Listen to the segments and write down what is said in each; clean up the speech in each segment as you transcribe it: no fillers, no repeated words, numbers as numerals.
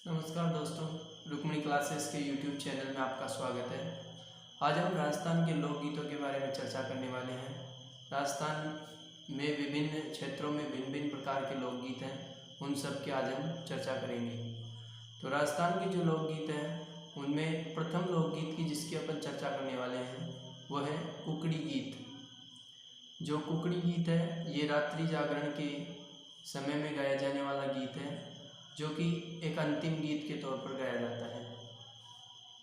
नमस्कार दोस्तों, रुक्मिणी क्लासेस के YouTube चैनल में आपका स्वागत है। आज हम राजस्थान के लोकगीतों के बारे में चर्चा करने वाले हैं। राजस्थान में विभिन्न क्षेत्रों में भिन्न भिन्न प्रकार के लोकगीत हैं, उन सब की आज हम चर्चा करेंगे। तो राजस्थान के जो लोकगीत हैं उनमें प्रथम लोकगीत की जिसकी अपन चर्चा करने वाले हैं वह है कुकड़ी गीत। जो कुकड़ी गीत है ये रात्रि जागरण के समय में गाया जाने वाला गीत है, जो कि एक अंतिम गीत के तौर पर गाया जाता है।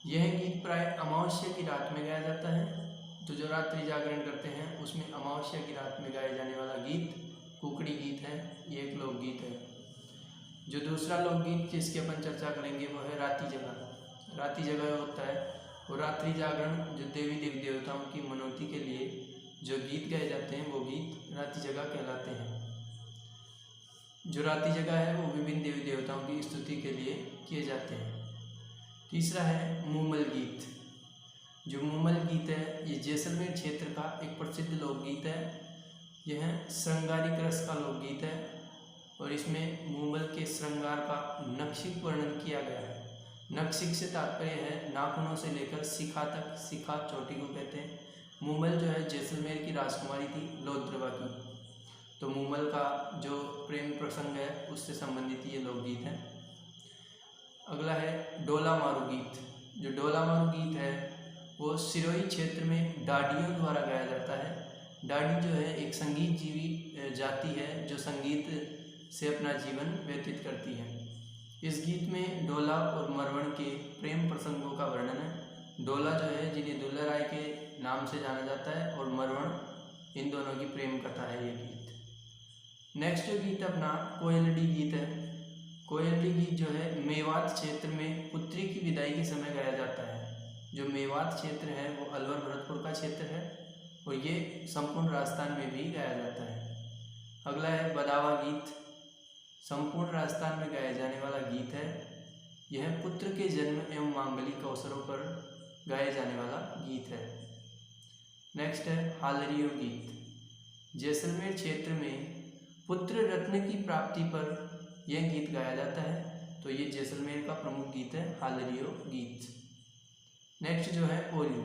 यह गीत प्राय अमावस्या की रात में गाया जाता है। तो जो रात्रि जागरण करते हैं उसमें अमावस्या की रात में गाया जाने वाला गीत कुकड़ी गीत है, ये एक लोकगीत है। जो दूसरा लोकगीत जिसकी अपन चर्चा करेंगे वो है राती जगह। राती जगह होता है वो रात्रि जागरण, जो देवी देवताओं की मनौती के लिए जो गीत गाए जाते हैं वो गीत राती जगह कहलाते हैं। जो राती जगह है वो विभिन्न देवी देवताओं की स्तुति के लिए किए जाते हैं। तीसरा है मूमल गीत। जो मूमल गीत है ये जैसलमेर क्षेत्र का एक प्रसिद्ध लोकगीत है। यह श्रृंगारिक रस का लोकगीत है और इसमें मूमल के श्रृंगार का नक्शिक वर्णन किया गया है। नक्शिक से तात्पर्य है नाखूनों से लेकर शिखा तक, शिखा चोटी को कहते हैं। मूमल जो है जैसलमेर की राजकुमारी थी लोहद्रवा की, तो मूमल का जो प्रेम प्रसंग है उससे संबंधित ये लोकगीत है। अगला है डोला मारू गीत। जो डोला मारू गीत है वो सिरोही क्षेत्र में डाडियों द्वारा गाया जाता है। डाडी जो है एक संगीत जीवी जाति है जो संगीत से अपना जीवन व्यतीत करती है। इस गीत में डोला और मरवण के प्रेम प्रसंगों का वर्णन है। डोला जो है जिन्हें दुल्ला राय के नाम से जाना जाता है और मरवण, इन दोनों की प्रेम कथा है ये गीत। नेक्स्ट जो गीत अपना कोयलडी गीत है। कोयलडी गीत जो है मेवात क्षेत्र में पुत्री की विदाई के समय गाया जाता है। जो मेवात क्षेत्र है वो अलवर भरतपुर का क्षेत्र है और ये संपूर्ण राजस्थान में भी गाया जाता है। अगला है बदावा गीत। संपूर्ण राजस्थान में गाया जाने वाला गीत है। यह पुत्र के जन्म एवं मांगलिक अवसरों पर गाए जाने वाला गीत है। नेक्स्ट है हालरियो गीत। जैसलमेर क्षेत्र में पुत्र रत्न की प्राप्ति पर यह गीत गाया जाता है, तो ये जैसलमेर का प्रमुख गीत है हालरियो गीत। नेक्स्ट जो है ओल्यू।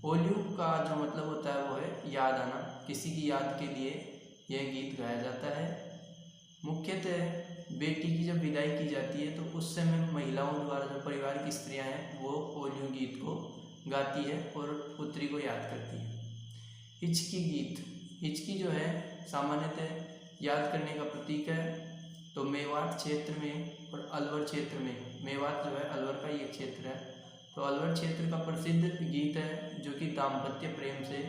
ओल्यू का जो मतलब होता है वो है याद आना, किसी की याद के लिए यह गीत गाया जाता है। मुख्यतः बेटी की जब विदाई की जाती है तो उस समय महिलाओं द्वारा, जो परिवार की स्त्रियां हैं, वो ओल्यू गीत को गाती है और पुत्री को याद करती है। हिचकी गीत। हिचकी जो है सामान्यतः याद करने का प्रतीक है। तो मेवात क्षेत्र में और अलवर क्षेत्र में, मेवात जो है अलवर का ये क्षेत्र है, तो अलवर क्षेत्र का प्रसिद्ध गीत है जो कि दाम्पत्य प्रेम से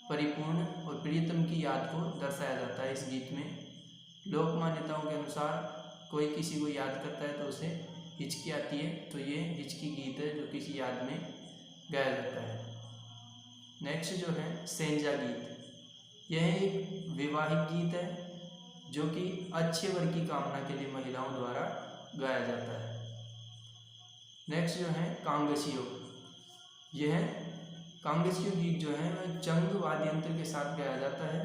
परिपूर्ण और प्रियतम की याद को दर्शाया जाता है। इस गीत में लोक मान्यताओं के अनुसार कोई किसी को याद करता है तो उसे हिचकी आती है, तो ये हिचकी गीत है जो किसी याद में गाया जाता है। नेक्स्ट जो है सेंजा गीत। यह एक वैवाहिक गीत है जो कि अच्छे वर की कामना के लिए महिलाओं द्वारा गाया जाता है। नेक्स्ट जो है कांगसियो। यह कांगसियो गीत जो है वह चंग वाद्य यंत्र के साथ गाया जाता है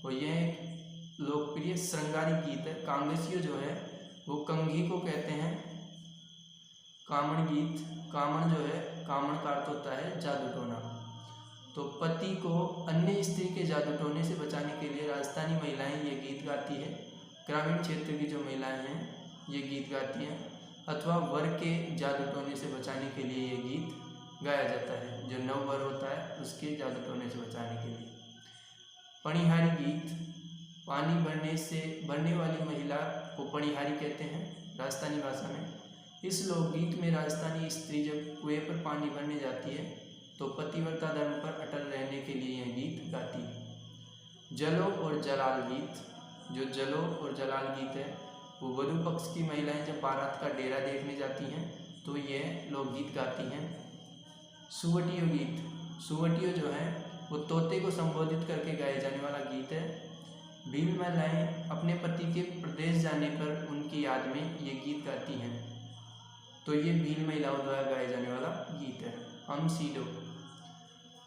और यह एक लोकप्रिय श्रृंगारिक गीत है। कांगसियो जो है वो कंघी को कहते हैं। कामण गीत। कामण जो है, कामण का अर्थ होता है जादू टोना। तो पति को अन्य स्त्री के जादू टोने से बचाने के लिए राजस्थानी महिलाएं ये गीत गाती है। ग्रामीण क्षेत्र की जो महिलाएं हैं ये गीत गाती हैं, अथवा वर के जादू टोने से बचाने के लिए ये गीत गाया जाता है। जो नव वर होता है उसके जादू टोने से बचाने के लिए। पणिहारी गीत। पानी भरने वाली महिला को पणिहारी कहते हैं राजस्थानी भाषा में। इस लोकगीत में राजस्थानी स्त्री जब कुएं पर पानी भरने जाती है तो पतिव्रता धर्म पर अटल रहने के लिए यह गीत गाती है। जलो और जलाल गीत। जो जलो और जलाल गीत है वो वधु पक्ष की महिलाएं जब बारात का डेरा देखने जाती हैं तो यह लोकगीत गाती हैं। सुवटियो गीत। सुवटियो जो है वो तोते को संबोधित करके गाए जाने वाला गीत है। भील महिलाएं अपने पति के प्रदेश जाने पर उनकी याद में ये गीत गाती हैं, तो ये भील महिलाओं द्वारा गाए जाने वाला गीत है। हम सीडो।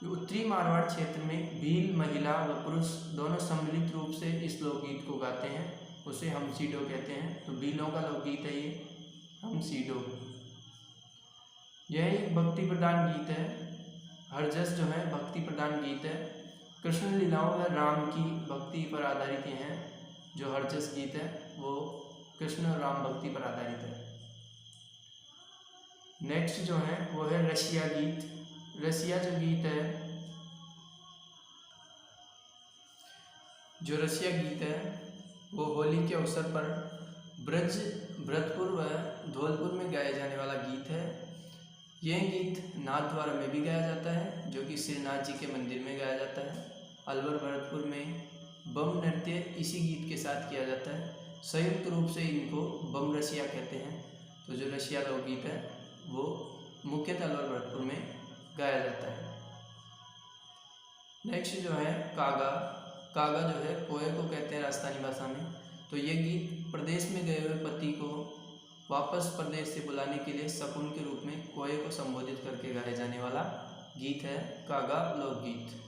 उत्तरी मारवाड़ क्षेत्र में भील महिला व पुरुष दोनों सम्मिलित रूप से इस लोकगीत को गाते हैं, उसे हम सीडो कहते हैं। तो भीलों का लोकगीत है ये। हम सीडो। यह एक भक्ति प्रधान गीत है। हरजस जो है भक्ति प्रधान गीत है। कृष्ण लीलाओं में राम की भक्ति पर आधारित हैं। जो हरजस गीत है वो कृष्ण और राम भक्ति पर आधारित है। नेक्स्ट जो है वो है रसिया गीत। रसिया जो गीत है, जो रसिया गीत है वो होली के अवसर पर ब्रज, भरतपुर व धौलपुर में गाया जाने वाला गीत है। यह गीत नाथद्वारा में भी गाया जाता है, जो कि श्रीनाथ जी के मंदिर में गाया जाता है। अलवर भरतपुर में बम नृत्य इसी गीत के साथ किया जाता है। संयुक्त रूप से इनको बम रसिया कहते हैं। तो जो रसिया लोकगीत है वो मुख्यतः अलवर भरतपुर में गाया जाता है। नेक्स्ट जो है कागा। कागा जो है कोए को कहते हैं राजस्थानी भाषा में। तो ये गीत प्रदेश में गए हुए पति को वापस प्रदेश से बुलाने के लिए शकुन के रूप में कोए को संबोधित करके गाया जाने वाला गीत है कागा लोकगीत।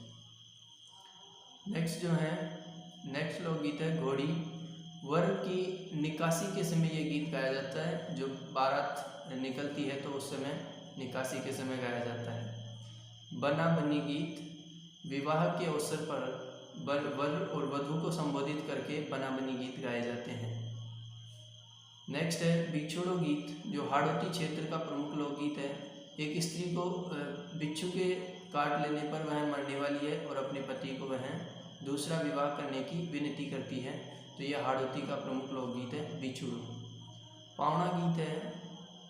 नेक्स्ट लोकगीत है घोड़ी। वर की निकासी के समय ये गीत गाया जाता है। जो बारात निकलती है तो उस समय निकासी के समय गाया जाता है। बना बनी गीत। विवाह के अवसर पर वर और वधू को संबोधित करके बना बनी गीत गाए जाते हैं। नेक्स्ट है बिछोड़ो गीत, जो हाड़ौती क्षेत्र का प्रमुख लोकगीत है। एक स्त्री को बिच्छू के काट लेने पर वह मरने वाली है और अपने पति को वह दूसरा विवाह करने की विनती करती है। तो यह हाड़ौती का प्रमुख लोकगीत है बिछोड़ो। पावना गीत है।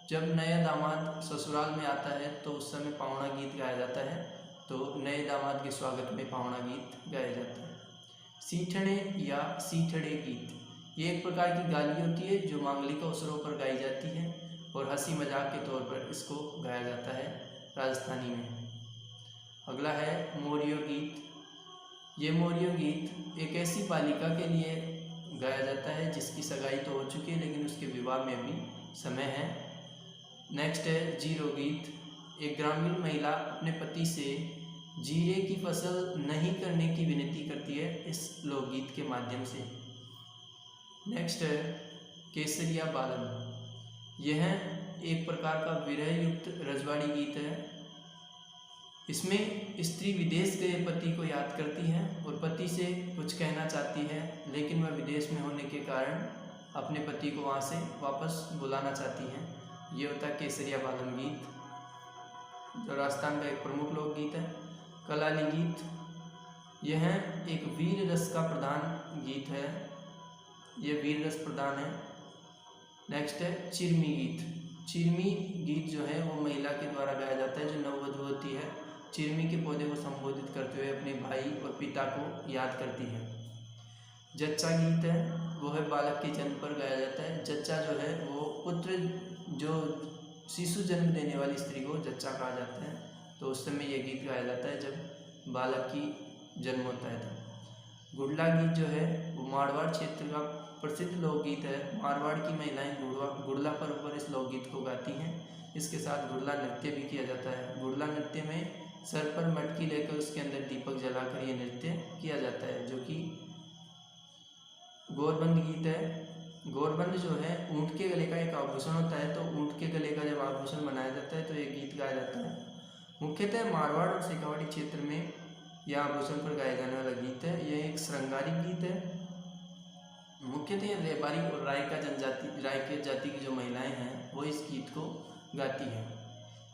जब नया दामाद ससुराल में आता है तो उस समय पावना गीत गाया जाता है। तो नए दामाद के स्वागत में पावना गीत गाया जाता है। सीठड़े या सीठड़े गीत, ये एक प्रकार की गाली होती है जो मांगलिक अवसरों पर गाई जाती है और हंसी मजाक के तौर पर इसको गाया जाता है राजस्थानी में। अगला है मोरियो गीत। ये मोरियो गीत एक ऐसी बालिका के लिए गाया जाता है जिसकी सगाई तो हो चुकी है लेकिन उसके विवाह में भी समय है। नेक्स्ट है जीरो गीत। एक ग्रामीण महिला अपने पति से जीरे की फसल नहीं करने की विनती करती है इस लोकगीत के माध्यम से। नेक्स्ट है केसरिया बालन। यह एक प्रकार का विरह युक्त रजवाड़ी गीत है। इसमें स्त्री विदेश गए पति को याद करती है और पति से कुछ कहना चाहती है, लेकिन वह विदेश में होने के कारण अपने पति को वहाँ से वापस बुलाना चाहती है। ये होता है केसरिया बालन गीत, जो राजस्थान का एक प्रमुख लोकगीत है। कलाली गीत, यह एक वीर रस का प्रधान गीत है। यह वीर रस प्रधान है। नेक्स्ट है चिरमी गीत। चिरमी गीत जो है वो महिला के द्वारा गाया जाता है जो नववधू होती है। चिरमी के पौधे को संबोधित करते हुए अपने भाई और पिता को याद करती है। जच्चा गीत है, वो है बालक के जन्म पर गाया जाता है। जच्चा जो है वो पुत्र, जो शिशु जन्म देने वाली स्त्री को जच्चा कहा जाता है। तो उस समय ये गीत गाया जाता है जब बालक की जन्म होता है। तो गुड़ला गीत जो है वो मारवाड़ क्षेत्र का प्रसिद्ध लोकगीत है। मारवाड़ की महिलाएं गुड़ला पर्व पर इस लोकगीत को गाती हैं। इसके साथ गुड़ला नृत्य भी किया जाता है। गुड़ला नृत्य में सर पर मटकी लेकर उसके अंदर दीपक जलाकर ये नृत्य किया जाता है, जो कि गौरबंद गीत है। गौरबंद जो है ऊँट के गले का एक आभूषण होता है। तो ऊँट के गले का जब आभूषण बनाया जाता है तो ये गीत गाया जाता है। मुख्यतः मारवाड़ और शेखावाटी क्षेत्र में यह आभूषण पर गाया जाने वाला गीत है। यह एक श्रृंगारिक गीत है। मुख्यतः व्यापारी और राय जाति की जो महिलाएं हैं वो इस गीत को गाती हैं।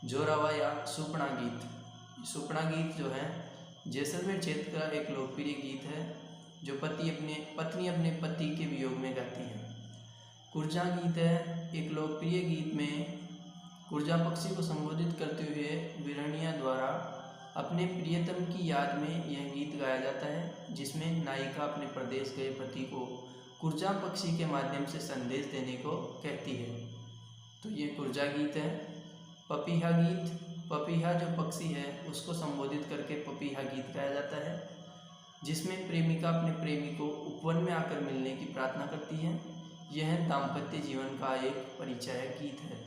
जोरावा या सुपना गीत। सुपना गीत जो है जैसलमेर क्षेत्र का एक लोकप्रिय गीत है जो पत्नी अपने पति के वियोग में गाती है। कुर्जा गीत है। एक लोकप्रिय गीत में कुर्जा पक्षी को संबोधित करते हुए विरणिया द्वारा अपने प्रियतम की याद में यह गीत गाया जाता है, जिसमें नायिका अपने प्रदेश गए पति को कुर्जा पक्षी के माध्यम से संदेश देने को कहती है। तो ये कुर्जा गीत है। पपीहा गीत। पपीहा जो पक्षी है उसको संबोधित करके पपीहा गीत गाया जाता है, जिसमें प्रेमिका अपने प्रेमी को उपवन में आकर मिलने की प्रार्थना करती है। यह दाम्पत्य जीवन का एक परिचय गीत है।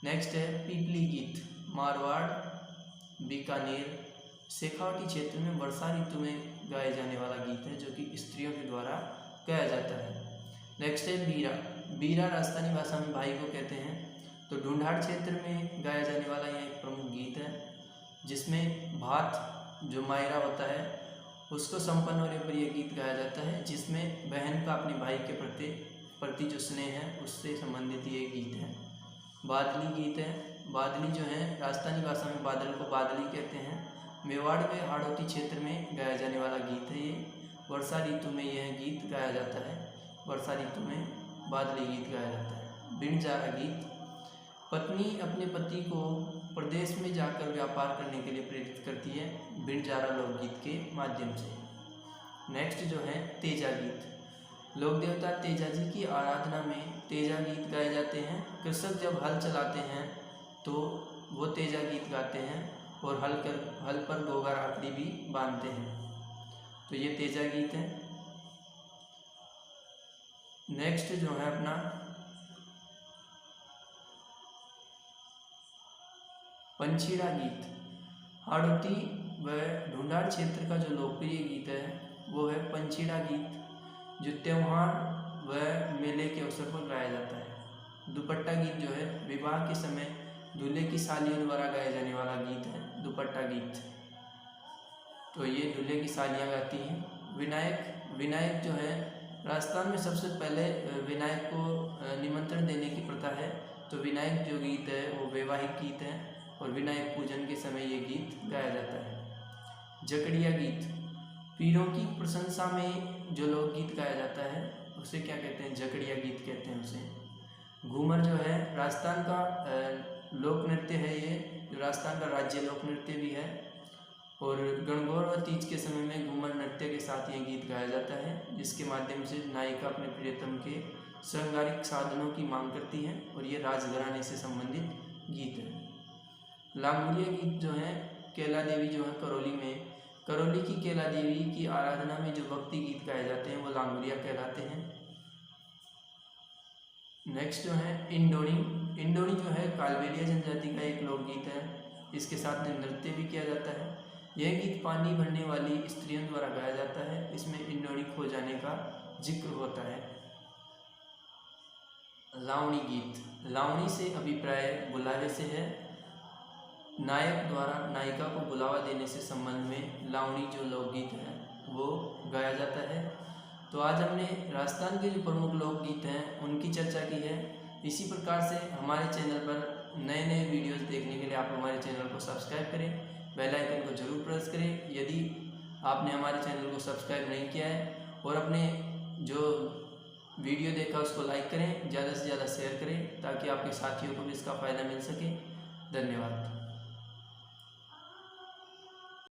नेक्स्ट है पीपली गीत। मारवाड़, बीकानेर, शेखावाटी क्षेत्र में वर्षा ऋतु में गाए जाने वाला गीत है, जो कि स्त्रियों के द्वारा गाया जाता है। नेक्स्ट है बीरा। बीरा राजस्थानी भाषा में भाई को कहते हैं। तो ढूंढाड़ क्षेत्र में गाया जाने वाला यह एक प्रमुख गीत है, जिसमें भात जो मायरा होता है उसको संपन्न होने पर यह गीत गाया जाता है, जिसमें बहन का अपने भाई के प्रति जो स्नेह है उससे संबंधित ये गीत है। बादली गीत है। बादली जो है राजस्थानी भाषा में बादल को बादली कहते हैं। मेवाड़ में हाड़ौती क्षेत्र में गाया जाने वाला गीत है ये। वर्षा ऋतु में यह गीत गाया जाता है। वर्षा ऋतु में बादली गीत गाया जाता है। बिनजारा गीत, पत्नी अपने पति को प्रदेश में जाकर व्यापार करने के लिए प्रेरित करती है बिनजारा लोकगीत के माध्यम से। नेक्स्ट जो है तेजा गीत। लोक देवता तेजा जी की आराधना में तेजा गीत गाए जाते हैं। कृषक जब हल चलाते हैं तो वो तेजा गीत गाते हैं और हल पर गोबर आखड़ी भी बांधते हैं, तो ये तेजा गीत है। नेक्स्ट जो है अपना पंचीड़ा गीत। हाड़ौती व ढूंढाड़ क्षेत्र का जो लोकप्रिय गीत है वो है पंचीड़ा गीत, जो त्योहार व मेले के अवसर पर गाया जाता है। दुपट्टा गीत जो है विवाह के समय दूल्हे की सालियों द्वारा गाया जाने वाला गीत है दुपट्टा गीत, तो ये दूल्हे की सालियाँ गाती हैं। विनायक जो है राजस्थान में सबसे पहले विनायक को निमंत्रण देने की प्रथा है, तो विनायक जो गीत है वो वैवाहिक गीत है और विनायक पूजन के समय ये गीत गाया जाता है। जकड़िया गीत, पीरों की प्रशंसा में जो लोकगीत गाया जाता है उसे क्या कहते हैं? जकड़िया गीत कहते हैं उसे। घूमर जो है राजस्थान का लोक नृत्य है, ये जो राजस्थान का राज्य लोक नृत्य भी है, और गणगौर और तीज के समय में घूमर नृत्य के साथ ये गीत गाया जाता है, जिसके माध्यम से नायिका अपने प्रियतम के श्रृंगारिक साधनों की मांग करती है और ये राजघराने से संबंधित गीत है। लांगुरिया गीत जो है कैला देवी जो है करौली की कैला देवी की आराधना में जो भक्ति गीत गाए जाते हैं वो लांगुरिया कहलाते हैं। नेक्स्ट जो है इंडोनी जो है कालबेलिया जनजाति का एक लोकगीत है, इसके साथ में नृत्य भी किया जाता है। यह गीत पानी भरने वाली स्त्रियों द्वारा गाया जाता है, इसमें इंडोनी खो जाने का जिक्र होता है। लावणी गीत, लावणी से अभिप्राय बुलावे से है। नायक द्वारा नायिका को बुलावा देने से संबंध में लावणी जो लोकगीत है वो गाया जाता है। तो आज हमने राजस्थान के जो प्रमुख लोकगीत हैं उनकी चर्चा की है। इसी प्रकार से हमारे चैनल पर नए नए वीडियोस देखने के लिए आप हमारे चैनल को सब्सक्राइब करें, बेल आइकन को जरूर प्रेस करें यदि आपने हमारे चैनल को सब्सक्राइब नहीं किया है, और अपने जो वीडियो देखा उसको लाइक करें, ज़्यादा से ज़्यादा शेयर करें ताकि आपके साथियों को भी इसका फ़ायदा मिल सके। धन्यवाद।